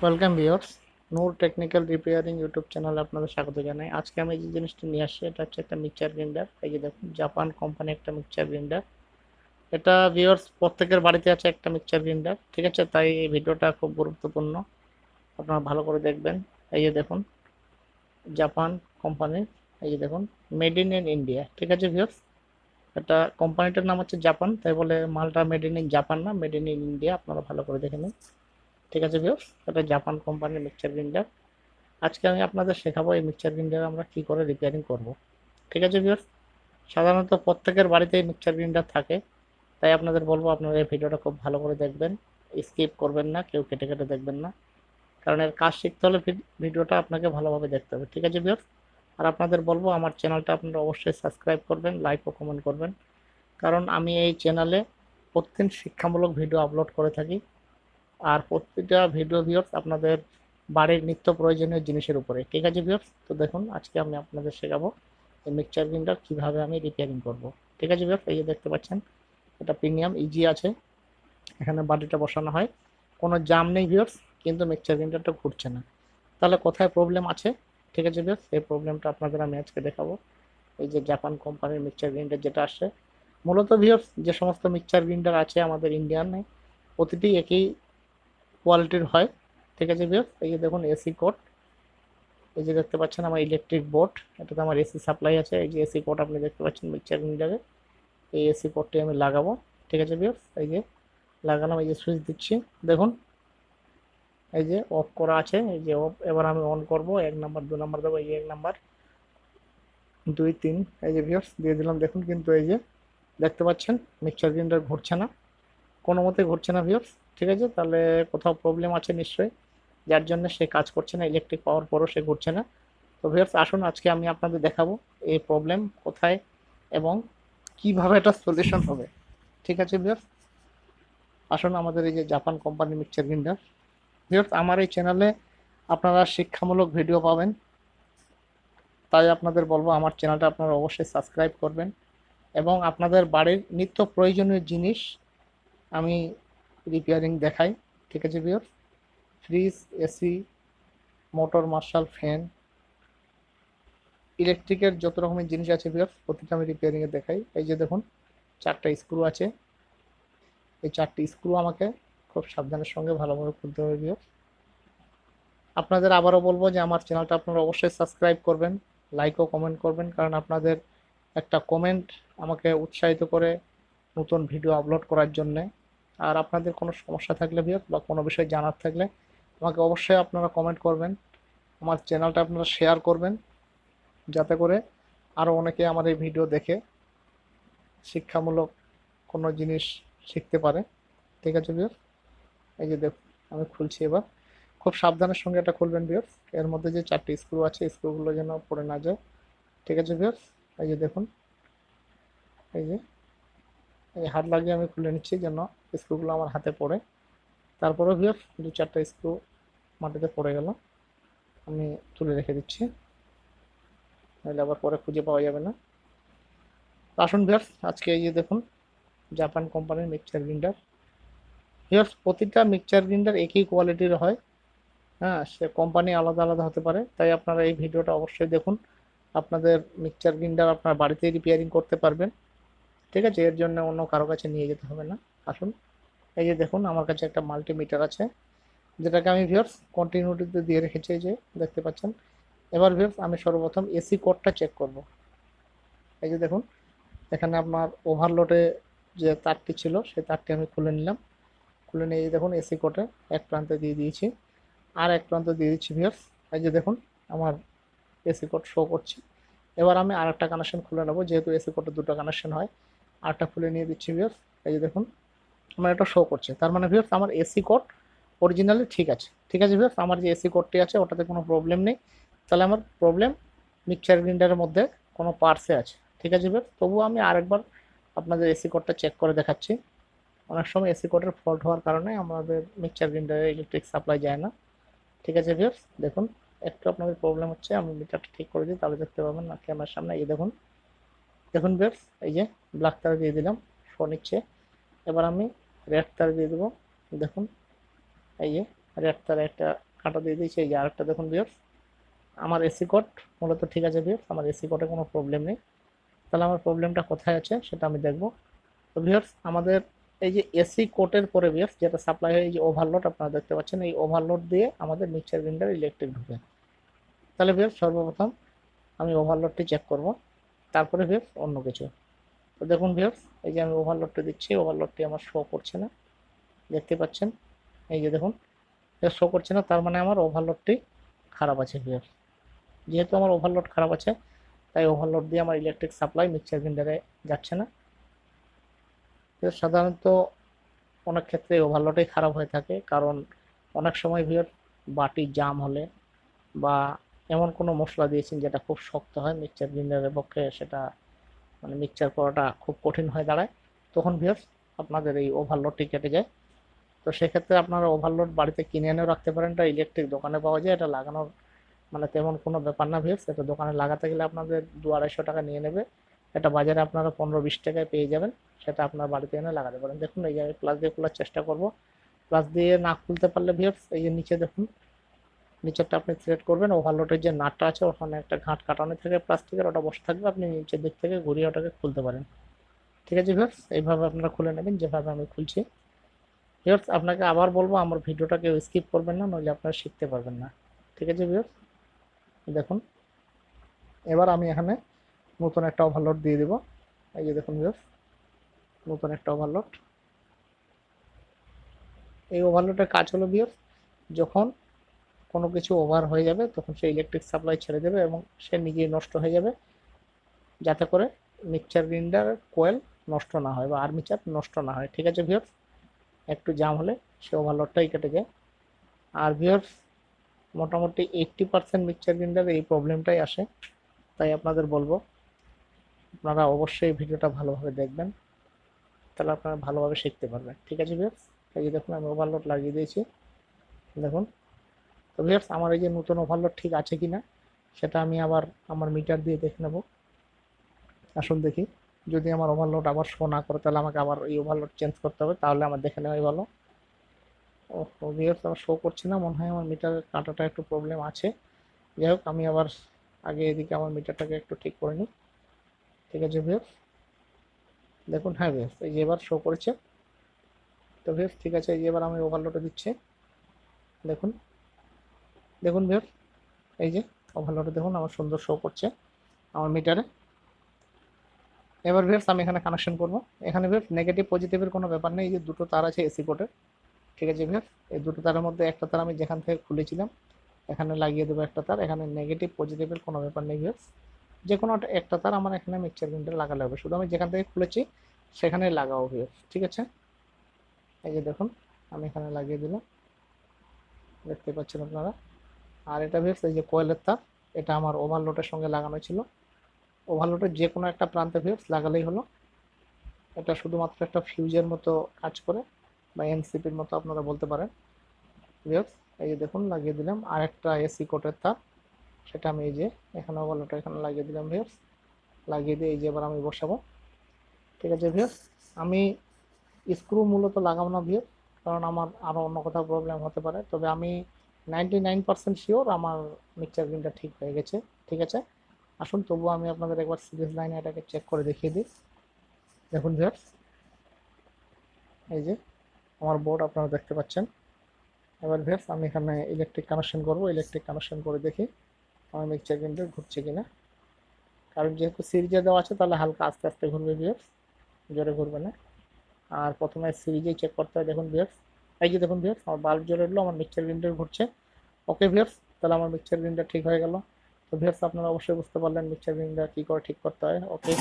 Welcome viewers, নূর technical repairing YouTube চ্যানেলে আপনাদের স্বাগত জানাই। আজকে আমি যে জিনিসটি নিয়ে আসছি এটা হচ্ছে একটা মিক্সচার গ্রাইন্ডার। এই যে দেখুন, জাপান কোম্পানি একটা মিক্সচার গ্রাইন্ডার। এটা ভিউয়ার্স প্রত্যেকের বাড়িতে আছে একটা মিক্সচার গ্রাইন্ডার, ঠিক আছে? তাই এই ভিডিওটা খুব গুরুত্বপূর্ণ, আপনারা ভালো করে দেখবেন। এই যে দেখুন, জাপান কোম্পানির, এই যে দেখুন, মেড ইন ইন্ডিয়া, ঠিক আছে ভিউয়ার্স? এটা কোম্পানিটার নাম হচ্ছে জাপান, তাই বলে মালটা মেড ইন জাপান না, মেড ইন ইন্ডিয়া। আপনারা ভালো করে দেখে নিন, ঠিক আছে ভিউয়ার্স? এটা জাপান কোম্পানির মিক্সচার গ্রাইন্ডার। আজকে আমি আপনাদের শেখাবো এই মিক্সচার গ্রাইন্ডার আমরা কি করে রিপেয়ারিং করব, ঠিক আছে ভিউয়ার্স? সাধারণত প্রত্যেকের বাড়িতে এই মিক্সচার গ্রাইন্ডার থাকে, তাই আপনাদের বলবো আপনারা এই ভিডিওটা খুব ভালো করে দেখবেন, স্কিপ করবেন না, কেউ কেটে কেটে দেখবেন না, কারণ এর কাজ শিখতে হলে ভিডিওটা আপনাকে ভালোভাবে দেখতে হবে, ঠিক আছে ভিউয়ার্স? আর আপনাদের বলবো আমার চ্যানেলটা আপনারা অবশ্যই সাবস্ক্রাইব করবেন, লাইক ও কমেন্ট করবেন, কারণ আমি এই চ্যানেলে প্রতিদিন শিক্ষামূলক ভিডিও আপলোড করে থাকি। আর প্রতিটা ভিডিও ভিউয়ার্স আপনাদের বাড়ির নিত্য প্রয়োজনীয় জিনিসের উপরে, ঠিক আছে ভিউয়ার্স? তো দেখুন, আজকে আমি আপনাদের শেখাবো এই মিক্সচার গ্রাইন্ডার কীভাবে আমি রিপেয়ারিং করব, ঠিক আছে ভিউয়ার্স? এই যে দেখতে পাচ্ছেন, এটা প্রিমিয়াম ইজি আছে, এখানে বাটিটা বসানো হয়, কোনো জাম নেই ভিউয়ার্স, কিন্তু মিক্সচার গ্রাইন্ডারটা ঘুরছে না। তাহলে কোথায় প্রবলেম আছে, ঠিক আছে ভিউয়ার্স? এই প্রবলেমটা আপনাদের আমি আজকে দেখাবো। এই যে জাপান কোম্পানির মিক্সচার গ্রাইন্ডার যেটা আসছে, মূলত ভিউয়ার্স যে সমস্ত মিক্সচার গ্রাইন্ডার আছে আমাদের ইন্ডিয়ানে, প্রতিটি একই কোয়ালিটির হয়, ঠিক আছে ভিউয়ার্স? এই যে দেখুন এসি কোড, এই যে দেখতে পাচ্ছেন আমার ইলেকট্রিক বোর্ড, এটাতে আমার এসি সাপ্লাই আছে। এই যে এসি কোড আপনি দেখতে পাচ্ছেন মিক্সচার গ্রাইন্ডারে, এই এসি কোডটি আমি লাগাবো, ঠিক আছে ভিউয়ার্স? এই যে লাগালাম, এই যে সুইচ দিচ্ছি, দেখুন এই যে অফ করা আছে, এই যে অফ। এবার আমি অন করব, 1 নাম্বার 2 নাম্বার দেবো, এই যে 1 নাম্বার 2 3, এই যে ভিউয়ার্স দিয়ে দিলাম। দেখুন কিন্তু এই যে দেখতে পাচ্ছেন মিক্সচার গ্রাইন্ডার ঘুরছে না, কোনো মতে ঘুরছে না ভিউয়ার্স, ঠিক আছে? তাহলে কোথাও প্রবলেম আছে নিশ্চয়ই, যার জন্য সে কাজ করছে না, ইলেকট্রিক পাওয়ার পরও সে ঘুরছে না। তো ভিউয়ার্স আসুন আজকে আমি আপনাদের দেখাবো এই প্রবলেম কোথায় এবং কিভাবে এটা সলিউশন হবে, ঠিক আছে ভিউয়ার্স? আসুন আমাদের এই যে Japan company mixture grinder, viewers আমার এই চ্যানেলে আপনারা শিক্ষামূলক ভিডিও পাবেন, তাই আপনাদের বলবো আমার চ্যানেলটা আপনারা অবশ্যই সাবস্ক্রাইব করবেন এবং আপনাদের বাড়ির নিত্য প্রয়োজনীয় জিনিস আমি রিপেয়ারিং দেখাই, ঠিক আছে viewers? Fridge, AC, motor, Marshal, fan, ইলেকট্রিকের যত রকমের জিনিস আছে ভিউয়ার্স প্রতিটা আমি রিপেয়ারিংয়ে দেখাই। এই যে দেখুন 4টা স্ক্রু আছে, এই 4টি স্ক্রু আমাকে খুব সাবধানের সঙ্গে ভালোভাবে খুলতে হবে ভিউয়ার্স। আপনাদের আবারও বলবো যে আমার চ্যানেলটা আপনারা অবশ্যই সাবস্ক্রাইব করবেন, লাইক ও কমেন্ট করবেন, কারণ আপনাদের একটা কমেন্ট আমাকে উৎসাহিত করে নতুন ভিডিও আপলোড করার জন্যে। আর আপনাদের কোনো সমস্যা থাকলে ভিউয়ার্স বা কোনো বিষয় জানার থাকলে আমাকে অবশ্যই আপনারা কমেন্ট করবেন, আমার চ্যানেলটা আপনারা শেয়ার করবেন, যাতে করে আরও অনেকে আমার এই ভিডিও দেখে শিক্ষামূলক কোনো জিনিস শিখতে পারে, ঠিক আছে ভিউয়ার্স? এই যে দেখুন আমি খুলছি এবার, খুব সাবধানের সঙ্গে এটা খুলবেন ভিউয়ার্স। এর মধ্যে যে 4টি স্ক্রু আছে স্ক্রুগুলো যেন পড়ে না যায়, ঠিক আছে ভিউয়ার্স? এই যে দেখুন, এই যে এই হাত লাগিয়ে আমি খুলে নিচ্ছি যেন স্ক্রুগুলো আমার হাতে পড়ে। তারপরেও ভিউয়ার্স 2-4টা স্ক্রু মাটিতে পড়ে গেল, আমি তুলে রেখে দিচ্ছি, নাহলে আবার পরে খুঁজে পাওয়া যাবে না। আসুন ভিউয়ার্স আজকে এই যে দেখুন জাপান কোম্পানির মিক্সচার গ্রাইন্ডার, ভিউয়ার্স প্রতিটা মিক্সচার গ্রাইন্ডার একই কোয়ালিটির হয়, হ্যাঁ, সে কোম্পানি আলাদা আলাদা হতে পারে, তাই আপনারা এই ভিডিওটা অবশ্যই দেখুন, আপনাদের মিক্সচার গ্রাইন্ডার আপনার বাড়িতেই রিপেয়ারিং করতে পারবেন, ঠিক আছে? এর জন্য অন্য কারো কাছে নিয়ে যেতে হবে না। আসুন এই যে দেখুন আমার কাছে একটা মাল্টিমিটার আছে, যেটাকে আমি ভিউয়ার্স কন্টিনিউটিতে দিয়ে রেখেছি, এই যে দেখতে পাচ্ছেন। এবার ভিউয়ার্স আমি সর্বপ্রথম এসি কোডটা চেক করব। এই যে দেখুন এখানে আপনার ওভারলোডে যে তারটি ছিল সেই তারটি আমি খুলে নিলাম, খুলে নিয়ে এই দেখুন এসি কোডে এক প্রান্তে দিয়ে দিয়েছি, আর এক প্রান্তে দিয়ে দিচ্ছি ভিউয়ার্স। এই যে দেখুন আমার এসি কোড শো করছে। এবার আমি আরেকটা কানেকশন খুলে নেব, যেহেতু এসি কোডে দুটো কানেকশন হয়, আরেকটা খুলে নিয়ে দিচ্ছি ভিউয়ার্স। এই যে দেখুন আমার এটা শো করছে, তার মানে ভিউয়ার্স আমার এসি কোড অরিজিনালি ঠিক আছে, ঠিক আছে ভিউয়ার্স? আমার যে এসি কোডটি আছে ওটাতে কোনো প্রবলেম নেই, তাহলে আমার প্রবলেম মিক্সচার গ্রাইন্ডারের মধ্যে কোনো পার্টসে আছে, ঠিক আছে ভিউয়ার্স? তবুও আমি আরেকবার আপনাদের এসি কোডটা চেক করে দেখাচ্ছি। অনেক সময় এসি কোডের ফল্ট হওয়ার কারণে আমাদের মিক্সচার গ্রাইন্ডারে ইলেকট্রিক সাপ্লাই যায় না, ঠিক আছে ভিউয়ার্স? দেখুন একটু আপনাদের প্রবলেম হচ্ছে, আমি মিটারটা ঠিক করে দিই, তাহলে দেখতে পাবেন না ক্যামেরার সামনে। এই দেখুন, দেখুন ভিউয়ার্স এই যে ব্ল্যাক তার দিয়ে দিলাম, শো নিচ্ছে। এবার আমি রেড তার দিয়ে দেবো, দেখুন এই যে রেড তারে একটা কাঁটা দিয়ে দিয়েছি। এই যে আরেকটা দেখুন ভিউয়ার্স, আমার এসি কোড মূলত ঠিক আছে ভিউয়ার্স, আমার এসি কোডে কোনো প্রবলেম নেই। তাহলে আমার প্রবলেমটা কোথায় আছে সেটা আমি দেখব। তো ভিউয়ার্স আমাদের এই যে এসি কোটের পরে ভিউয়ার্স যেটা সাপ্লাই হয়, এই যে ওভারলোড আপনারা দেখতে পাচ্ছেন, এই ওভারলোড দিয়ে আমাদের মিক্সার গ্রাইন্ডার ইলেকট্রিক ঢুকে। তাহলে ভিউয়ার্স সর্বপ্রথম আমি ওভারলোডটি চেক করব, তারপরে ভিউয়ার্স অন্য কিছু। তো দেখুন ভিউয়ার্স, এই যে আমি ওভারলোডটি দিচ্ছি, ওভারলোডটি আমার শো করছে না, দেখতে পাচ্ছেন। এই যে দেখুন শো করছে না, তার মানে আমার ওভারলোডটি খারাপ আছে ভিউয়ার্স। যেহেতু আমার ওভারলোড খারাপ আছে, তাই ওভারলোড দিয়ে আমার ইলেকট্রিক সাপ্লাই মিক্সার গ্রাইন্ডারে যাচ্ছে না। সাধারণত অনেক ক্ষেত্রে ওভারলোডই খারাপ হয়ে থাকে, কারণ অনেক সময় ভিউয়ার্স বাটি জাম হলে বা এমন কোনো মশলা দিয়েছেন যেটা খুব শক্ত হয়, মিক্সচার গ্রাইন্ডারের পক্ষে সেটা মানে মিক্সচার করাটা খুব কঠিন হয়ে দাঁড়ায়, তখন ভিউয়ার্স আপনাদের এই ওভারলোডটি কেটে যায়। তো সেক্ষেত্রে আপনারা ওভারলোড বাড়িতে কিনে এনেও রাখতে পারেন, এটা ইলেকট্রিক দোকানে পাওয়া যায়, এটা লাগানোর মানে তেমন কোনো ব্যাপার না ভিউয়ার্স। এটা দোকানে লাগাতে গেলে আপনাদের 200-250 টাকা নিয়ে নেবে, এটা বাজারে আপনারা 15-20 টাকায় পেয়ে যাবেন, সেটা আপনার বাড়িতে এনে লাগাতে পারেন। দেখুন এই যে আমি প্লাস দিয়ে খোলার চেষ্টা করব, প্লাস দিয়ে না খুলতে পারলে ভিউয়ার্স এই যে নিচে দেখুন, নিচেরটা আপনি থ্রেড করবেন, ওভারলোডের যে নাটটা আছে ওখানে একটা ঘাট কাটানো থাকে প্লাস্টিকের, ওটা বসে থাকবে, আপনি নিচের দিক থেকে ঘুরিয়ে ওটাকে খুলতে পারেন। ঠিক আছে ভিউয়ার্স, এইভাবে আপনারা খুলে নেবেন যেভাবে আমি খুলছি। ভিউয়ার্স আপনাকে আবার বলবো, আমার ভিডিওটাকে স্কিপ করবেন না, নইলে আপনারা শিখতে পারবেন না। ঠিক আছে ভিউয়ার্স, দেখুন এবার আমি এখানে নতুন একটা ওভারলোড দিয়ে দেব। এই যে দেখুন ভিউয়ার্স, নতুন একটা ওভারলোড। এই ওভারলোডের কাজ হলো ভিউয়ার্স, যখন কোনো কিছু ওভার হয়ে যাবে তখন সে ইলেকট্রিক সাপ্লাই ছেড়ে দেবে এবং সে নিজেই নষ্ট হয়ে যাবে, যাতে করে মিক্সচার গ্রাইন্ডার কোয়েল নষ্ট না হয় বা আর্মিচার নষ্ট না হয়। ঠিক আছে ভিউয়ার্স, একটু জাম হলে সে ওভারলোডটাই কেটে যায়। আর ভিউয়ার্স মোটামুটি 80% মিক্সচার গ্রাইন্ডারে এই প্রবলেমটাই আসে, তাই আপনাদের বলবো আপনারা অবশ্যই ভিডিওটা ভালোভাবে দেখবেন, তাহলে আপনারা ভালোভাবে শিখতে পারবেন। ঠিক আছে ভিউয়ার্স, এই যে দেখুন আমি ওভারলোড লাগিয়ে দিয়েছি, দেখুন। তো ভিউয়ার্স আমার এই যে নতুন ওভারলোড ঠিক আছে কিনা সেটা আমি আবার আমার মিটার দিয়ে দেখে নেব। আসুন দেখি, যদি আমার ওভারলোড আবার শো না করে তাহলে আমাকে আবার এই ওভারলোড চেঞ্জ করতে হবে, তাহলে আমার দেখে নেওয়াই ভালো। ও ভিউয়ার্স আমার শো করছে না, মনে হয় আমার মিটারের কাঁটাটা একটু প্রবলেম আছে। যাই হোক আমি আবার আগে এদিকে আমার মিটারটাকে একটু ঠিক করে নিই। ঠিক আছে ভিউয়ার্স, দেখুন। হ্যাঁ ভিউয়ার্স এই যে এবার শো করেছে। তো ভিউয়ার্স ঠিক আছে, এই যে এবার আমি ওভারলোডে দিচ্ছি, দেখুন দেখুন ভিউয়ার্স, এই যে ওভারলোডে দেখুন আমার সুন্দর শো করছে আমার মিটারে। এবার ভিউয়ার্স আমি এখানে কানেকশন করব। এখানে ভিউয়ার্স নেগেটিভ পজিটিভের কোনো ব্যাপার নেই, এই যে দুটো তার আছে এসি কোডের। ঠিক আছে ভিউয়ার্স, এই দুটো তারের মধ্যে একটা তার আমি যেখান থেকে খুলেছিলাম এখানে লাগিয়ে দেবো একটা তার, এখানে নেগেটিভ পজিটিভের কোনো ব্যাপার নেই ভিউয়ার্স, যে কোনো একটা তার আমার এখানে মিক্সচার গ্রাইন্ডারে লাগালে হবে, শুধু আমি যেখান থেকে খুলেছি সেখানে লাগাও ভিউয়ার্স। ঠিক আছে, এই যে দেখুন আমি এখানে লাগিয়ে দিলাম, দেখতে পাচ্ছেন আপনারা। আর এটা ভিউয়ার্স এই যে কোয়েলের তার, এটা আমার ওভারলোডের সঙ্গে লাগানো ছিল, ওভারলোডের যে কোনো একটা প্রান্তে ভিউয়ার্স লাগালেই হলো। এটা শুধুমাত্র একটা ফিউজের মতো কাজ করে বা এনসিপির মতো আপনারা বলতে পারেন ভিউয়ার্স। এই যে দেখুন লাগিয়ে দিলাম। আর একটা এসি কোটের তার, সেটা আমি এই যে এখানে ওভারলোডটা এখানে লাগিয়ে দিলাম ভিউয়ার্স, লাগিয়ে দিয়ে এই যে এবার আমি বসাবো। ঠিক আছে ভিউয়ার্স, আমি স্ক্রু মূলত লাগাবো না ভিউয়ার্স, কারণ আমার আরও অন্য কোথাও প্রবলেম হতে পারে, তবে আমি 99% শিওর আমার মিক্সচার গ্রাইন্ডার ঠিক হয়ে গেছে। ঠিক আছে, আসুন তবুও আমি আপনাদের একবার সিরিজ লাইনে এটাকে চেক করে দেখিয়ে দিই। দেখুন ভিউয়ার্স, এই যে আমার বোর্ড আপনারা দেখতে পাচ্ছেন। এবার ভিউয়ার্স আমি এখানে ইলেকট্রিক কানেকশন করব, ইলেকট্রিক কানেকশন করে দেখি আমার মিক্সচার গ্রাইন্ডার ঘুরছে কিনা। কারণ যেহেতু সিরিজে দেওয়া আছে তাহলে হালকা আস্তে আস্তে ঘুরবে ভিউয়ার্স, জোরে ঘুরবে না। আর প্রথমে সিরিজেই চেক করতে হয়। দেখুন ভিউয়ার্স, এই যে দেখুন ভিউয়ার্স আমার বাল্ব জ্বলে উঠলো, আমার মিক্সচার গ্রাইন্ডার ঘুরছে। ওকে ভিউয়ার্স, তাহলে আমার মিক্সচার গ্রাইন্ডার ঠিক হয়ে গেল। তো ভিউয়ার্স আপনারা অবশ্যই বুঝতে পারলেন মিক্সচার গ্রাইন্ডার কী করে ঠিক করতে হয়। ওকে।